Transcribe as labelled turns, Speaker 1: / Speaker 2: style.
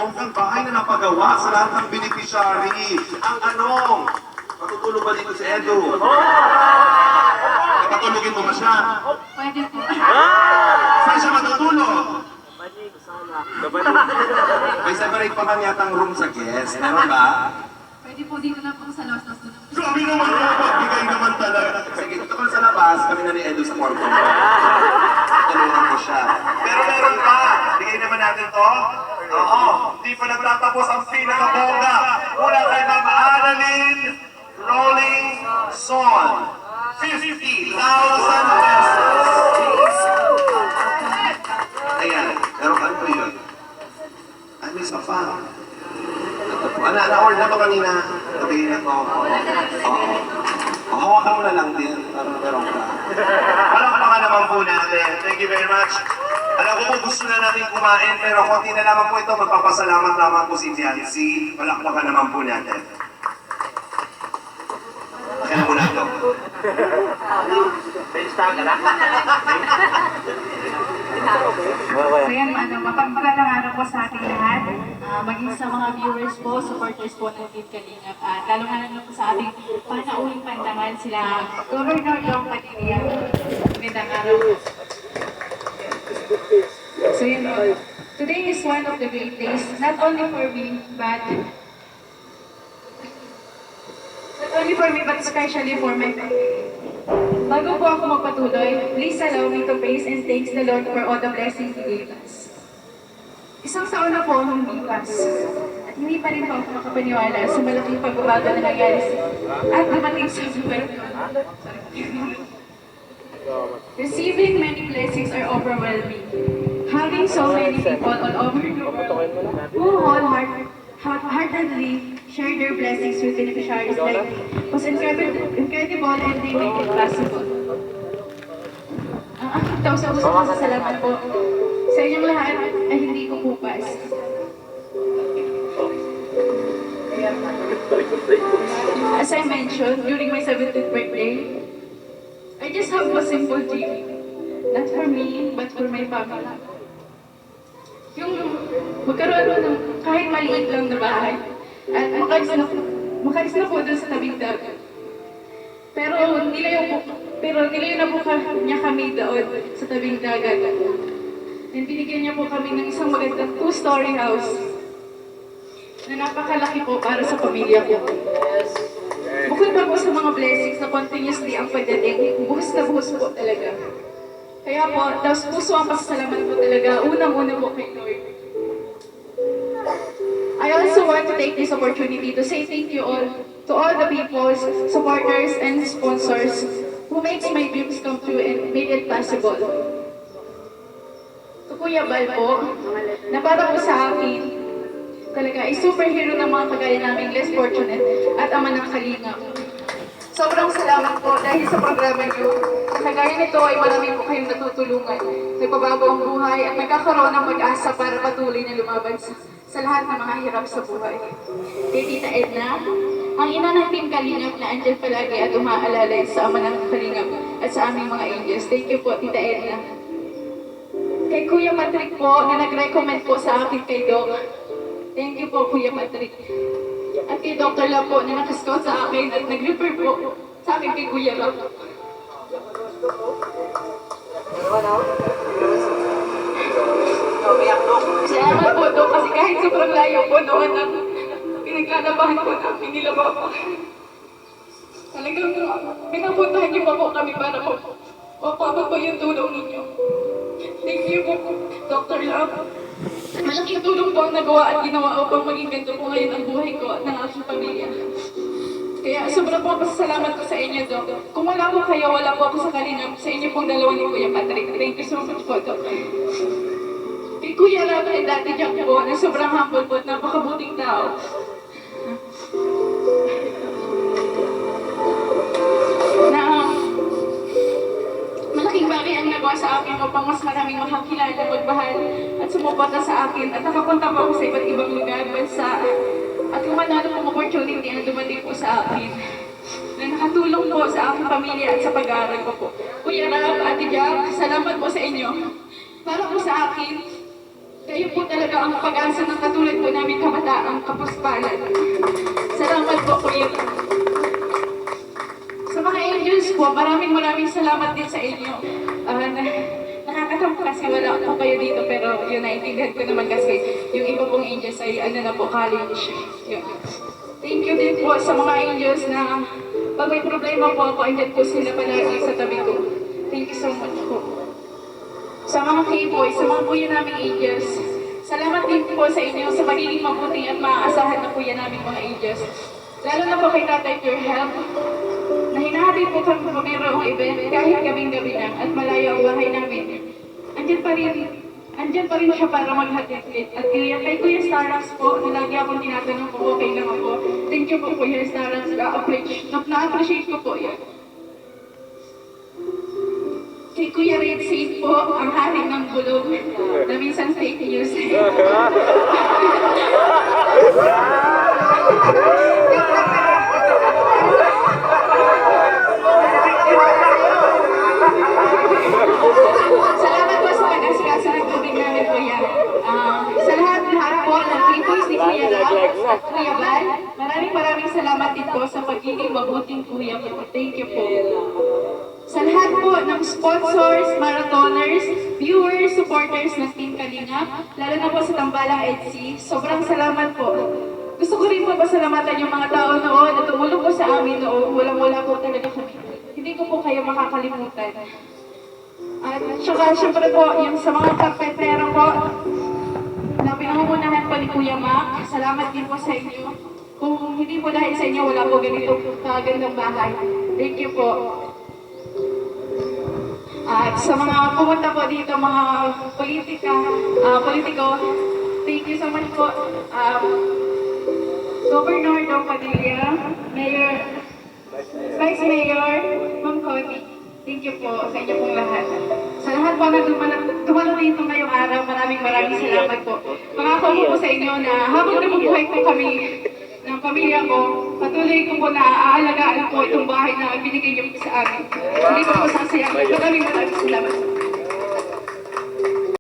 Speaker 1: bonggang bahay na napagawa sa lahat ng beneficiary. Ang anong? Matutulog ba dito si Edo? Patulogin mo ba siya?
Speaker 2: Pwede po.
Speaker 1: Saan siya matutulog? May separate pa man yatang room sa guest. Meron ba?
Speaker 2: Pwede po dito lang po sa Los Dos.
Speaker 1: Grabe naman po! Bigay naman talaga. Sige, dito ko sa labas, kami na ni Edo sa kwarto. Tulungan ko siya. Pero meron pa! Bigay naman natin to. Oo, hindi pa nagtatapos ang pinakabongga. Mula kay Ma'am Annalyn Rolling Son. 50,000 pesos. Ayan, pero ano po yun? Ay, may isa pa. Na-order na to kanina. Sabihin na to. Oo. Hawakan mo na lang din. Parang meron ka. Palakpakan naman po natin. Thank you very much. Alam ko po gusto na natin kumain, pero konti na naman po ito. Magpapasalamat naman po si Jancy. Palakpakan naman po natin. Kaya po na ito.
Speaker 2: So yan, mapagpalang araw po sa ating lahat. Maging sa mga viewers po, supporters po ng Team Kalingap. At lalo na po sa ating panauling pandangan sila Governor Jong Padilla. Magandang araw. So yun, today is one of the great days, not only for me, but especially for my family. Bago po ako magpatuloy, please allow me to praise and thank the Lord for all the blessings He gave us. Isang taon na po ang lumipas, at hindi pa rin po ako makapaniwala sa malaking pagbabago na nangyari at dumating sa buhay ko. Receiving many blessings are overwhelming. Having so many people all over the world who wholeheartedly share their blessings with beneficiaries like me was incredible and they make it possible. Ang aking taus-pusong pasasalamat po sa inyong lahat ay hindi ko pupas. As I mentioned, during my 70th birthday, I just have a simple dream. Not for me, but for my family. Yung magkaroon mo ng kahit maliit lang na bahay at makalis na po doon sa tabing dagat. Pero nilayo na po niya kami doon sa tabing dagat. And binigyan niya po kami ng isang magandang 2-story house na napakalaki po para sa pamilya ko. Bukod pa po sa mga blessings na continuously ang pagdating, buhos na buhos po talaga. Kaya po, taos puso ang pasasalamat po talaga, unang-una po kay Lord. I also want to take this opportunity to say thank you all to all the people, supporters, and sponsors who makes my dreams come true and made it possible. To Kuya Bal po, na para po sa akin, talaga ay superhero ng mga kagaya naming less fortunate at ama ng Kalingap. Sobrang salamat po dahil sa programa niyo. Kagaya nito ay marami po kayong natutulungan. Nagbabago ang buhay at nagkakaroon ng pag-asa para patuloy na lumaban sa lahat ng mga hirap sa buhay. Kay Tita Edna, ang ina ng Team Kalingap na andyan palagi at umaalalay sa ama ng Kalingap at sa aming mga angels. Thank you po, Tita Edna. Kay Kuya Patrick po na nag-recommend po sa akin kay Doc. Thank you po, Kuya Patrick. At kay Dr. Love po na nakascout sa akin at nag-refer po sa akin kay Kuya Love. Salamat po, Dok, kasi kahit sobrang layo po noon ang pinaglalabahan po namin nila Papa. Talagang pinapuntahan niyo pa po kami para po mapabag po yung tulong ninyo. Thank you po, Dr. Love. Malaking tulong po ang nagawa at ginawa upang maging ganito po ngayon ang buhay ko at ng aking pamilya. Kaya sobrang po pasasalamat ko sa inyo, Dok. Kung wala po kayo, wala po ako sa Kalingap, sa inyo pong dalawa ni Kuya Patrick. Thank you so much po, Dok. Kay Kuya Love and Dati Jack po, na sobrang humble po at napakabuting tao. Na malaking bagay ang nagawa sa akin upang mas maraming makakilala, magmahal at sumuporta sa akin at nakapunta po ako sa iba't ibang lugar, bansa at kung ano pong opportunity ang dumating po sa akin na nakatulong po sa aking pamilya at sa pag-aaral ko po. Kuya Rab, Ate Jack, salamat po sa inyo. Para po sa akin, Kayo po talaga ang pag-asa ng katulad po namin kabataang kapuspalan. Salamat po, Kuya. Sa mga angels po, maraming salamat din sa inyo. Nakakatampo kasi wala po kayo dito, pero yun, naiintindihan ko naman kasi yung iba pong angels ay ano na po, college. Yun. Thank you din po sa mga angels na pag may problema po ako, andyan po sila palagi sa tabi ko. Thank you so much po. Sa mga K-boys, sa mga kuya naming angels, salamat din po sa inyo sa pagiging mabuti at maaasahan na kuya naming mga angels. Lalo na po kay Tatay Pure Help, na hinahatid po kami kung mayroong event kahit gabing-gabi na at malayo ang bahay namin. Andyan pa rin siya para maghatid. At kay Kuya Starax po, na lagi akong tinatanong kung okay lang ako. Thank you po Kuya Starax, na-appreciate ko po yan. Kay Kuya Red Saint po, ang hari ng bulog, na minsan fake news. Salamat po sa pag-asikaso ng tubig namin, Kuya. Sa lahat po ng K-boys ni Kuya Rap at Kuya Bal, maraming salamat din po sa pagiging mabuting Kuya po. Thank you po. Sa lahat po ng sponsors, marathoners, viewers, supporters ng Team Kalingap, lalo na po sa Tambalang EDC, sobrang salamat po. Gusto ko rin po pasalamatan yung mga tao noon na tumulong po sa amin noon. Walang-wala po talaga kami. Hindi ko po kayo makakalimutan. At saka syempre po, yung sa mga karpentero po, na pinangungunahan po ni Kuya Mac, salamat din po sa inyo. Kung hindi po dahil sa inyo, wala po ganito kagandang bahay. Thank you po. At sa mga pumunta po dito, mga politiko, thank you so much po. Governor Dong Padilla, Mayor, Vice Mayor, Ma'am Connie, thank you po sa inyo pong lahat. Sa lahat po na dumalo dito ngayong araw, maraming salamat po. Pangako ko po sa inyo na habang nabubuhay po kami ng pamilya ko, patuloy ko po na aalagaan po itong bahay na binigay niyo po sa amin. Hindi ko po sasayang. Maraming salamat.